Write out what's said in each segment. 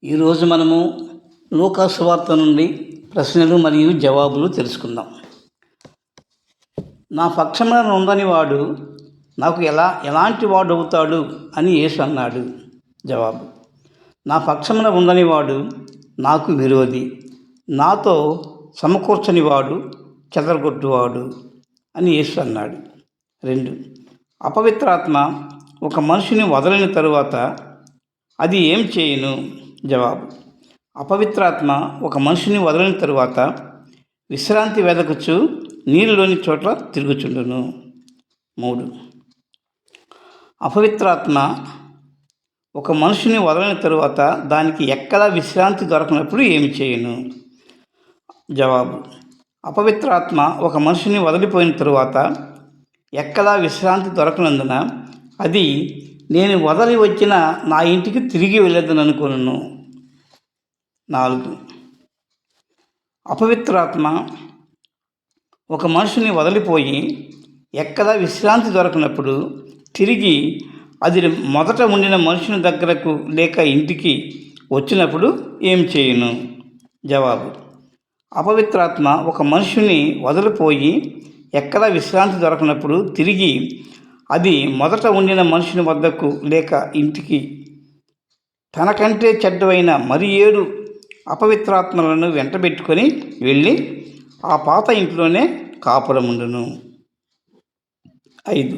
ఈరోజు మనము లూకా సువార్త నుండి ప్రశ్నలు మరియు జవాబులు తెలుసుకుందాం. నా పక్షమున ఉందని వాడు నాకు ఎలాంటి వాడు అవుతాడు అని యేసు అన్నాడు. జవాబు: నా పక్షమున ఉందని వాడు నాకు విరోధి, నాతో సమకూర్చని వాడు చెదరగొట్టువాడు అని యేసు అన్నాడు. 2. అపవిత్రాత్మ ఒక మనిషిని వదలిన తరువాత అది ఏం చేయును? జవాబు: అపవిత్రాత్మ ఒక మనిషిని వదలిన తరువాత విశ్రాంతి వెదకుచు నీరులోని చోట్ల తిరుగుచుండును. 3. అపవిత్రాత్మ ఒక మనిషిని వదలిన తరువాత దానికి ఎక్కడా విశ్రాంతి దొరకనప్పుడు ఏమి చేయును? జవాబు: అపవిత్రాత్మ ఒక మనిషిని వదిలిపోయిన తరువాత ఎక్కడా విశ్రాంతి దొరకనందున అది నేను వదలి వచ్చిన నా ఇంటికి తిరిగి వెళ్ళదని అనుకున్నాను. 4. అపవిత్రాత్మ ఒక మనిషిని వదిలిపోయి ఎక్కడా విశ్రాంతి దొరకనప్పుడు తిరిగి అది మొదట ఉండిన మనుషుని దగ్గరకు లేక ఇంటికి వచ్చినప్పుడు ఏం చేయును? జవాబు: అపవిత్రాత్మ ఒక మనుషుని వదిలిపోయి ఎక్కడా విశ్రాంతి దొరకనప్పుడు తిరిగి అది మొదట ఉండిన మనుషుని వద్దకు లేక ఇంటికి తనకంటే చెడ్డవైన మరి 7 అపవిత్రాత్మలను వెంటబెట్టుకొని వెళ్ళి ఆ పాత ఇంట్లోనే కాపురముండును. 5.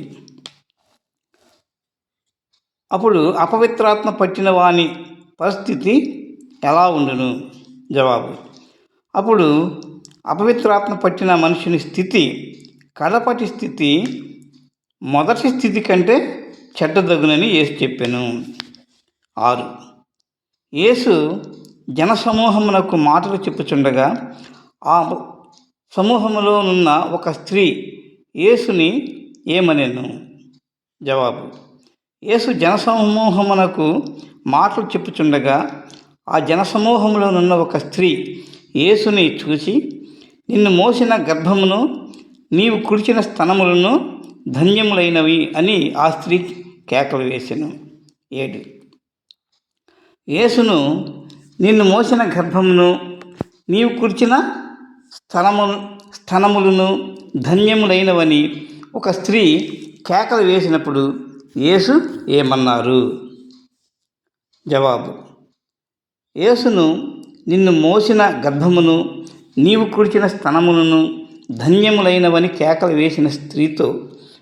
అప్పుడు అపవిత్రాత్మ పట్టిన వాని పరిస్థితి ఎలా ఉండును? జవాబు: అప్పుడు అపవిత్రాత్మ పట్టిన మనుషుని స్థితి కడపటి స్థితి మొదటి స్థితి కంటే చెడ్డదగునని యేసు చెప్పాను. 6. యేసు జనసమూహమునకు మాటలు చెప్పుచుండగా ఆ సమూహములోనున్న ఒక స్త్రీ యేసుని ఏమనెను? జవాబు: యేసు జనసమూహమునకు మాటలు చెప్పుచుండగా ఆ జనసమూహంలోనున్న ఒక స్త్రీ యేసుని చూసి, నిన్ను మోసిన గర్భమును నీవు కుడిచిన స్తనములను ధన్యములైనవి అని ఆ స్త్రీ కేకలు వేసెను. 7. యేసును నిన్ను మోసిన గర్భమును నీవు కుడిచిన స్తనములను ధన్యములైనవని ఒక స్త్రీ కేకలు వేసినప్పుడు యేసు ఏమన్నారు? జవాబు: యేసును నిన్ను మోసిన గర్భమును నీవు కుడిచిన స్తనములను ధన్యములైనవని కేకలు వేసిన స్త్రీతో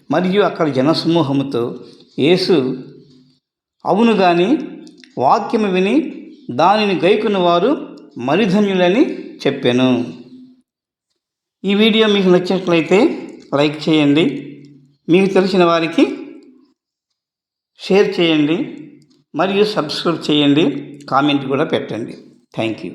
మరియు అక్కడ జనసమూహముతో యేసు అవును గాని వాక్యము విని దానిని గైకొన్న వారు మరి ధన్యులని చెప్పాను. ఈ వీడియో మీకు నచ్చినట్లయితే లైక్ చేయండి, మీకు తెలిసిన వారికి షేర్ చేయండి మరియు సబ్స్క్రైబ్ చేయండి, కామెంట్ కూడా పెట్టండి. Thank you.